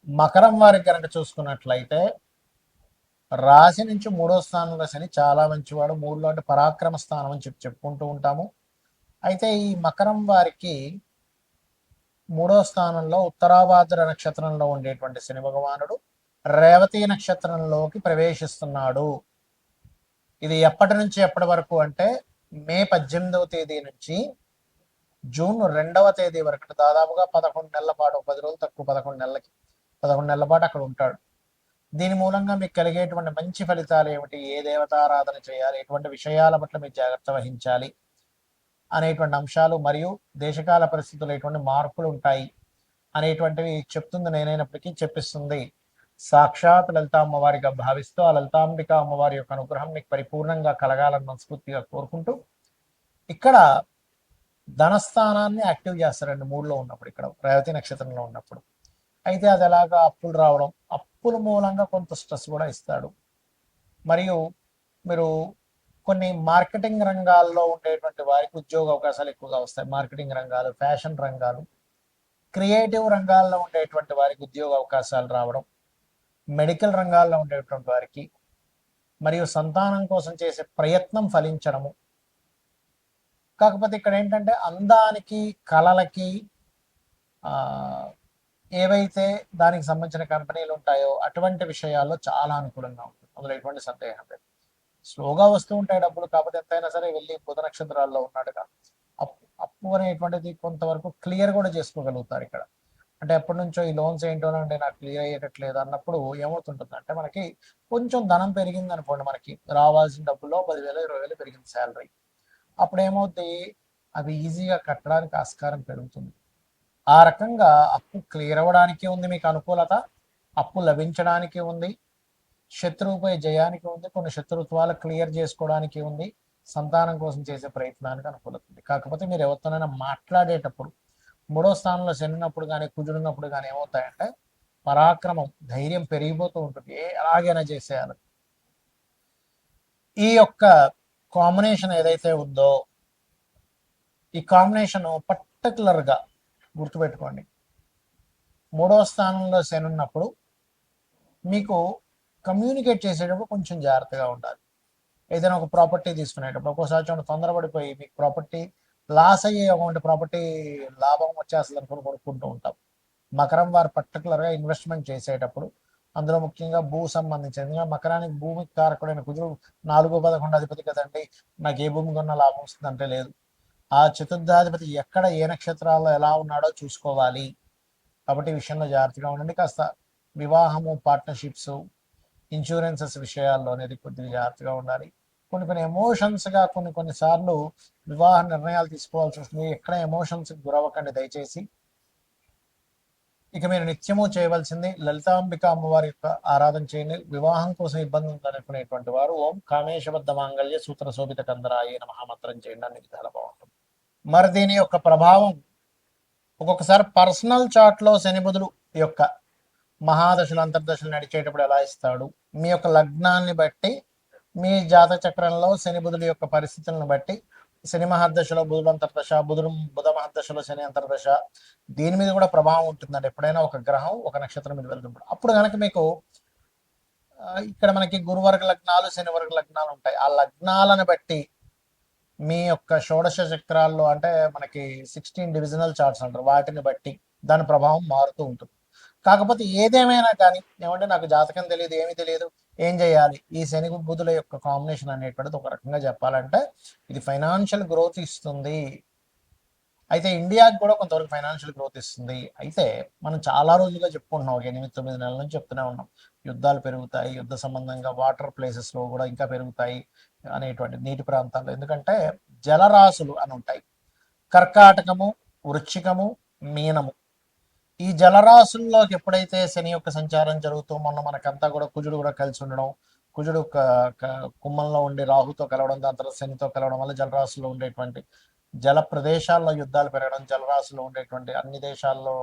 మకరం వారికి కనుక చూసుకున్నట్లయితే రాశి నుంచి మూడో స్థానంలో శని చాలా మంచివాడు. మూడులో అంటే పరాక్రమ స్థానం అని చెప్పుకుంటూ ఉంటాము. అయితే ఈ మకరం వారికి మూడో స్థానంలో ఉత్తరాభాద్ర నక్షత్రంలో ఉండేటువంటి శని భగవానుడు రేవతి నక్షత్రంలోకి ప్రవేశిస్తున్నాడు. ఇది ఎప్పటి నుంచి ఎప్పటి వరకు అంటే మే 18వ తేదీ నుంచి జూన్ 2వ తేదీ వరకు, దాదాపుగా 11 నెలల పాటు, 10 రోజులు తక్కువ, 11 నెలల పాటు అక్కడ ఉంటాడు. దీని మూలంగా మీకు కలిగేటువంటి మంచి ఫలితాలు ఏమిటి, ఏ దేవతారాధన చేయాలి, ఎటువంటి విషయాల పట్ల మీరు జాగ్రత్త వహించాలి అనేటువంటి అంశాలు, మరియు దేశకాల పరిస్థితులు ఎటువంటి మార్పులు ఉంటాయి అనేటువంటివి చెప్తుంది నేనైనప్పటికీ చెప్పిస్తుంది సాక్షాత్ లలితా అమ్మవారిగా భావిస్తూ ఆ లలితాంబిక అమ్మవారి యొక్క అనుగ్రహం మీకు పరిపూర్ణంగా కలగాలని మనస్ఫూర్తిగా కోరుకుంటూ, ఇక్కడ ధనస్థానాన్ని యాక్టివ్ చేస్తారండి మూడులో ఉన్నప్పుడు, ఇక్కడ రేవతి నక్షత్రంలో ఉన్నప్పుడు. అయితే అది ఎలాగా, అప్పులు రావడం, అప్పుల మూలంగా కొంత స్ట్రెస్ కూడా ఇస్తాడు. మరియు మీరు కొన్ని మార్కెటింగ్ రంగాల్లో ఉండేటువంటి వారికి ఉద్యోగ అవకాశాలు ఎక్కువగా వస్తాయి. మార్కెటింగ్ రంగాలు, ఫ్యాషన్ రంగాలు, క్రియేటివ్ రంగాల్లో ఉండేటువంటి వారికి ఉద్యోగ అవకాశాలు రావడం, మెడికల్ రంగాల్లో ఉండేటువంటి వారికి, మరియు సంతానం కోసం చేసే ప్రయత్నం ఫలించడము. కాకపోతే ఇక్కడ ఏంటంటే అందానికి, కళలకి ఏవైతే దానికి సంబంధించిన కంపెనీలు ఉంటాయో అటువంటి విషయాల్లో చాలా అనుకూలంగా ఉంటుంది. అందులో ఎటువంటి సందేహం లేదు. స్లోగా వస్తూ ఉంటాయి డబ్బులు, కాకపోతే ఎంతైనా సరే వెళ్ళి బుధ నక్షత్రాల్లో ఉన్నాడుగా అప్పు అనేటువంటిది కొంతవరకు క్లియర్ కూడా చేసుకోగలుగుతారు ఇక్కడ. అంటే ఎప్పటి నుంచో ఈ లోన్స్ ఏంటో అంటే నాకు క్లియర్ అయ్యేటట్లేదు అన్నప్పుడు ఏమవుతుంటుంది అంటే, మనకి కొంచెం ధనం పెరిగింది అనుకోండి, మనకి రావాల్సిన డబ్బుల్లో 10,000 20,000 పెరిగింది శాలరీ, అప్పుడు ఏమవుతుంది, అవి ఈజీగా కట్టడానికి ఆస్కారం పెరుగుతుంది. ఆ రకంగా అప్పు క్లియర్ అవ్వడానికి ఉంది మీకు అనుకూలత, అప్పు లభించడానికి ఉంది, శత్రువుపై జయానికి ఉంది, కొన్ని శత్రుత్వాలు క్లియర్ చేసుకోవడానికి ఉంది, సంతానం కోసం చేసే ప్రయత్నానికి అనుకూలత ఉంది. కాకపోతే మీరు ఎవరితోనైనా మాట్లాడేటప్పుడు మూడో స్థానంలో శనినప్పుడు కానీ కుజుడున్నప్పుడు కానీ ఏమవుతాయంటే పరాక్రమం, ధైర్యం పెరిగిపోతూ ఉంటుంది. ఎలాగైనా చేసేయాలి. ఈ యొక్క కాంబినేషన్ ఏదైతే ఉందో, ఈ కాంబినేషన్ పర్టికులర్గా గుర్తుపెట్టుకోండి. మూడో స్థానంలో శని ఉన్నప్పుడు మీకు కమ్యూనికేట్ చేసేటప్పుడు కొంచెం జాగ్రత్తగా ఉండాలి. ఏదైనా ఒక ప్రాపర్టీ తీసుకునేటప్పుడు ఒక్కోసారి చూడండి, తొందరపడిపోయి మీకు ప్రాపర్టీ లాస్ అయ్యే ఒక ప్రాపర్టీ లాభం వచ్చేస్తుంది అనుకుని కొనుక్కుంటూ ఉంటాం. మకరం వారు పర్టికులర్గా ఇన్వెస్ట్మెంట్ చేసేటప్పుడు, అందులో ముఖ్యంగా భూ సంబంధించి, ఎందుకంటే మకరానికి భూమి కారకుడైన కుజుడు 4-11 అధిపతి కదండి, నాకు ఏ భూమి కొన్నా లాభం వస్తుంది అంటే లేదు. ఆ చతుర్థాధిపతి ఎక్కడ ఏ నక్షత్రాల్లో ఎలా ఉన్నాడో చూసుకోవాలి. కాబట్టి ఈ విషయంలో జాగ్రత్తగా ఉండండి. కాస్త వివాహము, పార్ట్నర్షిప్స్, ఇన్సూరెన్సెస్ విషయాల్లో అనేది కొద్దిగా జాగ్రత్తగా ఉండాలి. కొన్ని ఎమోషన్స్గా కొన్నిసార్లు వివాహ నిర్ణయాలు తీసుకోవాల్సి వస్తుంది. ఎక్కడ ఎమోషన్స్కి గురవ్వకండి దయచేసి. ఇక మీరు నిత్యము చేయవలసింది లలితాంబిక అమ్మవారి యొక్క ఆరాధన చేయండి. వివాహం కోసం ఇబ్బంది ఉందనుకునేటువంటి వారు ఓం కామేశబద్ధ మాంగళ్య సూత్ర శోభిత కందరాయ నమః మంత్రం చేయండి, అన్ని విధాలు బాగుంటుంది. మరి దీని యొక్క ప్రభావం ఒక్కొక్కసారి పర్సనల్ చార్ట్లో శని బుధుడు యొక్క మహాదశలు, అంతర్దశలు నడిచేటప్పుడు ఎలా ఇస్తాడు, మీ యొక్క లగ్నాన్ని బట్టి, మీ జాత చక్రంలో శని బుధుడు యొక్క పరిస్థితులను బట్టి, శని మహర్దశలో బుధుడు అంతర్దశ, బుధ మహర్దశలో శని అంతర్దశ, దీని మీద కూడా ప్రభావం ఉంటుందండి. ఎప్పుడైనా ఒక గ్రహం ఒక నక్షత్రం మీద వెళ్తున్నప్పుడు అప్పుడు కనుక మీకు ఇక్కడ మనకి గురువర్గ లగ్నాలు, శని వర్గ లగ్నాలు ఉంటాయి. ఆ లగ్నాలను బట్టి మీ యొక్క షోడశ చక్రాల్లో, అంటే మనకి 16 డివిజనల్ చార్ట్స్ అంటారు, వాటిని బట్టి దాని ప్రభావం మారుతూ ఉంటుంది. కాకపోతే ఏదేమైనా కానీ ఏమంటే నాకు జాతకం తెలియదు, ఏమీ తెలియదు, ఏం చేయాలి, ఈ శని బుధుల యొక్క కాంబినేషన్ అనేటువంటిది ఒక రకంగా చెప్పాలంటే ఇది ఫైనాన్షియల్ గ్రోత్ ఇస్తుంది. అయితే ఇండియాకి కూడా కొంతవరకు ఫైనాన్షియల్ గ్రోత్ ఇస్తుంది. అయితే మనం చాలా రోజులుగా చెప్పుకుంటున్నాం, ఒక 8-9 నెలల నుంచి చెప్తూనే ఉన్నాం, యుద్ధాలు పెరుగుతాయి, యుద్ధ సంబంధంగా వాటర్ ప్లేసెస్లో కూడా ఇంకా పెరుగుతాయి అనేటువంటి, నీటి ప్రాంతాల్లో, ఎందుకంటే జలరాశులు అని ఉంటాయి, కర్కాటకము, వృశ్చికము, మీనము. ఈ జలరాశుల్లోకి ఎప్పుడైతే శని యొక్క సంచారం జరుగుతూ, మొన్న మనకంతా కూడా కుజుడు కూడా కలిసి ఉండడం, కుజుడు కుంభంలో ఉండి రాహుతో కలవడం, దాని తర్వాత శనితో కలవడం వల్ల జలరాశుల్లో ఉండేటువంటి జల ప్రదేశాల్లో యుద్ధాలు పెరగడం, జలరాశుల్లో ఉండేటువంటి అన్ని దేశాల్లో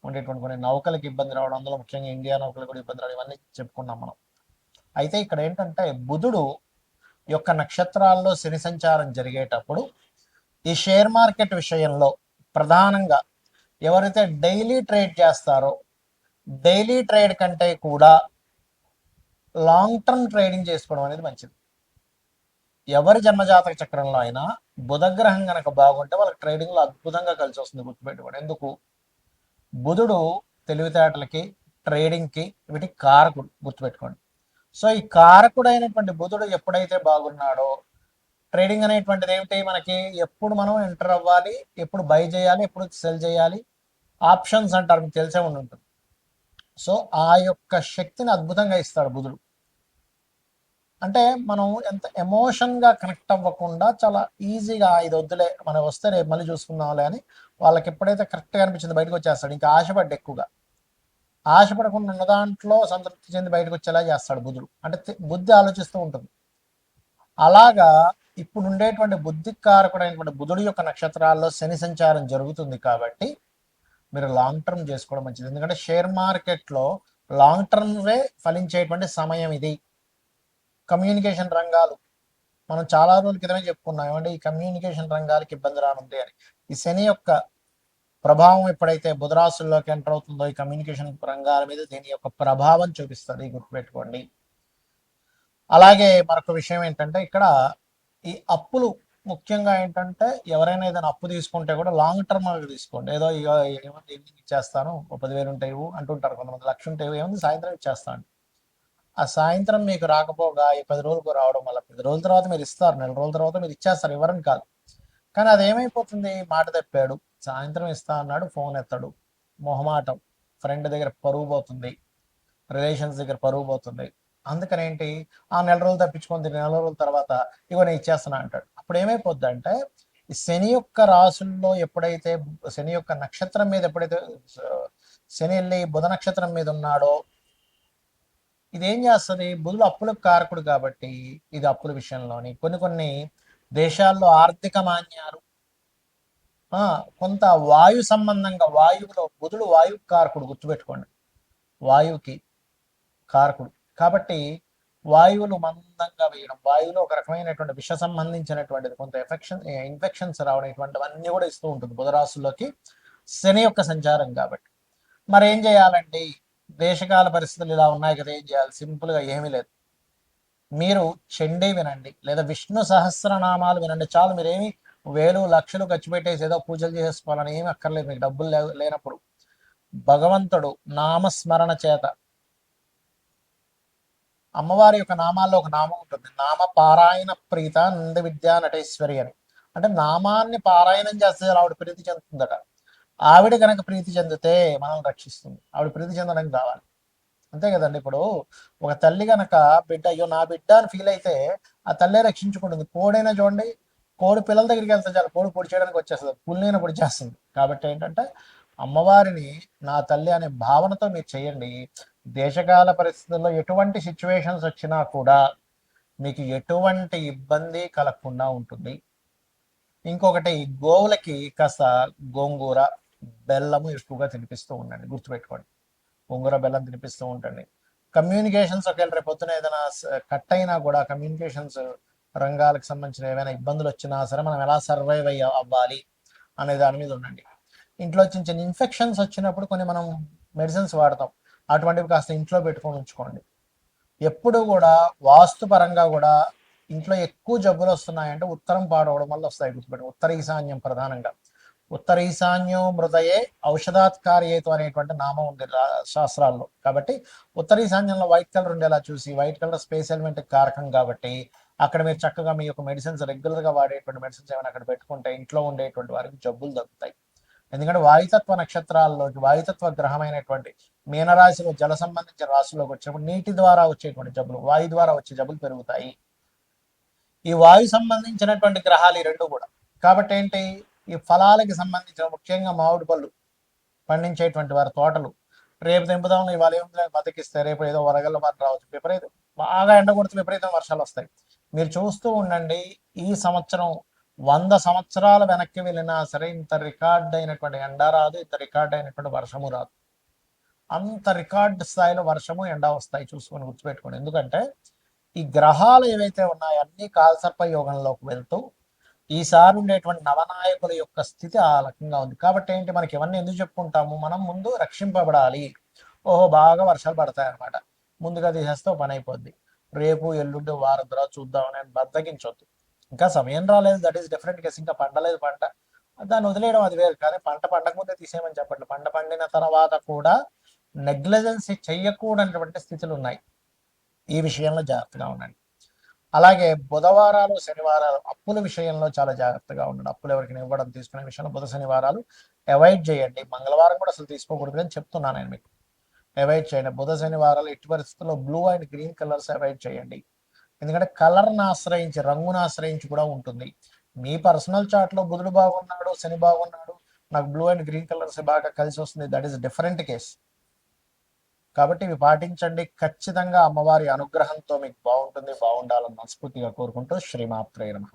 ఉండేటువంటి కొన్ని నౌకలకు ఇబ్బంది రావడం, అందులో ముఖ్యంగా ఇండియా నౌకలు కూడా ఇబ్బంది రావడం, ఇవన్నీ చెప్పుకున్నాం మనం. అయితే ఇక్కడ ఏంటంటే బుధుడు యొక్క నక్షత్రాల్లో శని సంచారం జరిగేటప్పుడు ఈ షేర్ మార్కెట్ విషయంలో ప్రధానంగా ఎవరైతే డైలీ ట్రేడ్ చేస్తారో డైలీ ట్రేడ్ కంటే కూడా లాంగ్ టర్మ్ ట్రేడింగ్ చేసుకోవడం అనేది మంచిది. ఎవరి జన్మజాతక చక్రంలో అయినా బుధగ్రహం కనుక బాగుంటే వాళ్ళకి ట్రేడింగ్లో అద్భుతంగా కలిసి వస్తుంది. గుర్తుపెట్టుకోండి. ఎందుకు? బుధుడు తెలివితేటలకి, ట్రేడింగ్కి, వీటికి కారకుడు. గుర్తుపెట్టుకోండి. సో ఈ కారకుడైనటువంటి బుధుడు ఎప్పుడైతే బాగున్నాడో, ట్రేడింగ్ అనేటువంటిది ఏమిటి? మనకి ఎప్పుడు మనం ఎంటర్ అవ్వాలి, ఎప్పుడు బై చేయాలి, ఎప్పుడు సెల్ చేయాలి, ఆప్షన్స్ అంటారు, మీకు తెలిసే ఉంటుంది. సో ఆ యొక్క శక్తిని అద్భుతంగా ఇస్తాడు బుధుడు. అంటే మనం ఎంత ఎమోషన్గా కనెక్ట్ అవ్వకుండా చాలా ఈజీగా ఇది వద్దులే, మనం వస్తే రేపు మళ్ళీ చూసుకుందాంలే అని వాళ్ళకి ఎప్పుడైతే కరెక్ట్గా అనిపించింది బయటకు వచ్చేస్తాడు. ఇంకా ఆశపడ్డ ఎక్కువగా ఆశపడకుండా ఉన్న దాంట్లో సంతృప్తి చెంది బయటకు వచ్చేలా చేస్తాడు బుధుడు. అంటే బుద్ధి ఆలోచిస్తూ ఉంటుంది. అలాగా ఇప్పుడు ఉండేటువంటి బుద్ధి కారకుడైనటువంటి బుధుడు యొక్క నక్షత్రాల్లో శని సంచారం జరుగుతుంది కాబట్టి మీరు లాంగ్ టర్మ్ చేసుకోవడం మంచిది. ఎందుకంటే షేర్ మార్కెట్లో లాంగ్ టర్మ్వే ఫలించేటువంటి సమయం ఇది. కమ్యూనికేషన్ రంగాలు మనం చాలా రోజుల క్రితమే చెప్పుకున్నాం, ఏమంటే ఈ కమ్యూనికేషన్ రంగాలకి ఇబ్బంది రానుంది అని. ఈ శని యొక్క ప్రభావం ఎప్పుడైతే బుధరాశుల్లోకి ఎంటర్ అవుతుందో ఈ కమ్యూనికేషన్ రంగాల మీద దీని యొక్క ప్రభావం చూపిస్తుంది, గుర్తుపెట్టుకోండి. అలాగే మరొక విషయం ఏంటంటే ఇక్కడ ఈ అప్పులు ముఖ్యంగా ఏంటంటే ఎవరైనా ఏదైనా అప్పు తీసుకుంటే కూడా లాంగ్ టర్మ్ తీసుకోండి. ఏదో ఏమంటే ఇచ్చేస్తాను, 10,000 ఉంటాయి అంటుంటారు కొంతమంది, 1,00,000 ఉంటాయి, ఏముంది సాయంత్రం ఇచ్చేస్తాను. ఆ సాయంత్రం మీకు రాకపోగా ఈ 10 రోజులకు రావడం వల్ల 10 రోజుల తర్వాత మీరు ఇస్తారు, నెల రోజుల తర్వాత మీరు ఇచ్చేస్తారు, ఇవ్వరని కాదు. కానీ అదేమైపోతుంది, మాట తప్పాడు, సాయంత్రం ఇస్తా అన్నాడు, ఫోన్ ఎత్తాడు, మొహమాటం, ఫ్రెండ్ దగ్గర పరువు పోతుంది, రిలేషన్స్ దగ్గర పరువు పోతుంది. అందుకని ఏంటి, ఆ నెల రోజులు తప్పించుకొని నెల రోజుల తర్వాత ఇగో నేను ఇచ్చేస్తున్నా అంటాడు. అప్పుడు ఏమైపోద్ది అంటే ఈ శని యొక్క రాసుల్లో ఎప్పుడైతే, శని యొక్క నక్షత్రం మీద ఎప్పుడైతే శని వెళ్ళి బుధ నక్షత్రం మీద ఉన్నాడో ఇదేం చేస్తుంది, బుధుడు అప్పులకు కారకుడు కాబట్టి ఇది అప్పుల విషయంలోని కొన్ని దేశాల్లో ఆర్థిక మాన్యాలు, కొంత వాయు సంబంధంగా, వాయువులో బుధుడు వాయు కారకుడు, గుర్తుపెట్టుకోండి, వాయువుకి కారకుడు కాబట్టి వాయువులు మందంగా వేయడం, వాయువులో ఒక రకమైనటువంటి విష సంబంధించినటువంటిది కొంత ఇన్ఫెక్షన్స్ రావడం, ఇటువంటివన్నీ కూడా ఇస్తూ ఉంటుంది బుధరాశుల్లోకి శని యొక్క సంచారం కాబట్టి. మరి ఏం చేయాలండి, దేశకాల పరిస్థితులు ఇలా ఉన్నాయి కదా, ఏం చేయాలి? సింపుల్గా ఏమీ లేదు, మీరు చండీ వినండి లేదా విష్ణు సహస్రనామాలు వినండి చాలు. మీరేమి వేలు లక్షలు ఖర్చు పెట్టేసి ఏదో పూజలు చేసుకోవాలని ఏమి అక్కర్లేదు. మీకు డబ్బులు లేనప్పుడు భగవంతుడు నామస్మరణ చేత, అమ్మవారి యొక్క నామాల్లో ఒక నామం ఉంటుంది, నామ పారాయణ ప్రీత నంద విద్యా నటేశ్వరి అని. అంటే నామాన్ని పారాయణం చేస్తే ఆవిడ ప్రీతి చెందుతుందట. ఆవిడ కనుక ప్రీతి చెందితే మనం రక్షిస్తుంది. ఆవిడ ప్రీతి చెందడం కావాలి, అంతే కదండి. ఇప్పుడు ఒక తల్లి కనుక బిడ్డ, అయ్యో నా బిడ్డ అని ఫీల్ అయితే ఆ తల్లే రక్షించుకుంటుంది. కోడైనా చూడండి, కోడి పిల్లల దగ్గరికి వెళ్తే చాలు, కోడి పొడి చేయడానికి వచ్చేస్తుంది, పుల్లిన పొడి చేస్తుంది. కాబట్టి ఏంటంటే అమ్మవారిని నా తల్లి అనే భావనతో మీరు చేయండి. దేశకాల పరిస్థితుల్లో ఎటువంటి సిచ్యువేషన్స్ వచ్చినా కూడా మీకు ఎటువంటి ఇబ్బంది కలగకుండా ఉంటుంది. ఇంకొకటి, గోవులకి కాస్త గోంగూర బెల్లము ఎక్కువగా తినిపిస్తూ ఉండండి, గుర్తుపెట్టుకోండి. గోంగూర బెల్లం తినిపిస్తూ ఉండండి. కమ్యూనికేషన్స్ ఒకవేళ రేపు పొద్దున ఏదైనా కట్ అయినా కూడా కమ్యూనికేషన్స్ రంగాలకు సంబంధించిన ఏమైనా ఇబ్బందులు వచ్చినా సరే మనం ఎలా సర్వైవ్ అవ్వాలి అనే దాని మీద ఉండండి. ఇంట్లో చిన్న చిన్న ఇన్ఫెక్షన్స్ వచ్చినప్పుడు కొన్ని మనం మెడిసిన్స్ వాడతాం, అటువంటివి కాస్త ఇంట్లో పెట్టుకొని ఉంచుకోండి. ఎప్పుడు కూడా వాస్తు పరంగా కూడా ఇంట్లో ఎక్కువ జబ్బులు వస్తున్నాయంటే ఉత్తరం పాడవడం వల్ల వస్తాయి, గుర్తుపెట్టి. ఉత్తర ఈశాన్యం ప్రధానంగా, ఉత్తర ఈశాన్యం మృదయే ఔషధాత్కార్యేతు అనేటువంటి నామం ఉంది శాస్త్రాల్లో. కాబట్టి ఉత్తర ఈశాన్యంలో వైట్ కలర్ ఉండేలా చూసి, వైట్ కలర్ స్పేస్ ఎలిమెంట్ కారకం కాబట్టి అక్కడ మీరు చక్కగా మీ యొక్క మెడిసిన్స్, రెగ్యులర్గా వాడేటువంటి మెడిసిన్స్ ఏమైనా అక్కడ పెట్టుకుంటే ఇంట్లో ఉండేటువంటి వారికి జబ్బులు తగ్గుతాయి. ఎందుకంటే వాయుతత్వ నక్షత్రాల్లోకి వాయుతత్వ గ్రహమైనటువంటి మీనరాశిలో జల సంబంధించిన రాశుల్లోకి వచ్చినప్పుడు నీటి ద్వారా వచ్చేటువంటి జబ్బులు, వాయు ద్వారా వచ్చే జబ్బులు పెరుగుతాయి. ఈ వాయు సంబంధించినటువంటి గ్రహాలు ఈ రెండు కూడా. కాబట్టి ఏంటి, ఈ ఫలాలకి సంబంధించిన ముఖ్యంగా మామిడి పళ్ళు పండించేటువంటి వారి తోటలు, రేపు తెంపుదాం ఇవాళ ఏముంది బతికిస్తే రేపు ఏదో వరగల్ల మాట రావచ్చు, విపరీతం బాగా ఎండ కొడుతూ విపరీతం వర్షాలు వస్తాయి. మీరు చూస్తూ ఉండండి, ఈ సంవత్సరం 100 సంవత్సరాల వెనక్కి వెళ్ళినా సరే ఇంత రికార్డ్ అయినటువంటి ఎండ రాదు, ఇంత రికార్డ్ అయినటువంటి వర్షము రాదు. అంత రికార్డ్ స్థాయిలో వర్షము ఎండ వస్తాయి, చూసుకొని గుర్తుపెట్టుకోండి. ఎందుకంటే ఈ గ్రహాలు ఏవైతే ఉన్నాయో అన్ని కాలసర్ప యోగంలోకి వెళ్తూ ఈసారి ఉండేటువంటి నవనాయకుల యొక్క స్థితి ఆ రకంగా ఉంది. కాబట్టి ఏంటి, మనకి ఇవన్నీ ఎందుకు చెప్పుకుంటాము, మనం ముందు రక్షింపబడాలి, ఓహో బాగా వర్షాలు పడతాయి అనమాట, ముందుగా తీసేస్తే ఓ పని అయిపోద్ది. రేపు ఎల్లుండి వారం తర్వాత చూద్దామని బద్దగించొద్దు. ఇంకా సమయం రాలేదు, దట్ ఈస్ డిఫరెంట్ కేసు. ఇంకా పండలేదు పంట, దాన్ని వదిలేయడం అది వేరు. కానీ పంట పండక ముందే తీసేయమని చెప్పండి. పంట పండిన తర్వాత కూడా నెగ్లిజెన్సీ చెయ్యకూడనటువంటి స్థితులు ఉన్నాయి. ఈ విషయంలో జాగ్రత్తగా ఉండండి. అలాగే బుధవారాలు శనివారాలు అప్పుల విషయంలో చాలా జాగ్రత్తగా ఉండండి. అప్పులు ఎవరికి ఇవ్వడం తీసుకునే విషయంలో బుధ శనివారాలు అవాయిడ్ చేయండి. మంగళవారం కూడా అసలు తీసుకోకూడదు అని చెప్తున్నాను నేను మీకు. అవాయిడ్ చేయండి. బుధ శనివారాలు ఎట్టి పరిస్థితుల్లో blue and green colours avoid చేయండి. ఎందుకంటే కలర్ని ఆశ్రయించి, రంగును ఆశ్రయించి కూడా ఉంటుంది. మీ పర్సనల్ చార్ట్లో బుధుడు బాగున్నాడు, శని బాగున్నాడు, నాకు బ్లూ అండ్ గ్రీన్ కలర్స్ బాగా కలిసి వస్తుంది, దట్ ఈస్ డిఫరెంట్ కేస్. కాబట్టి ఇవి పాటించండి. ఖచ్చితంగా అమ్మవారి అనుగ్రహంతో మీకు బాగుంటుంది, బాగుండాలని మనస్ఫూర్తిగా కోరుకుంటూ శ్రీమాత్రే నమః.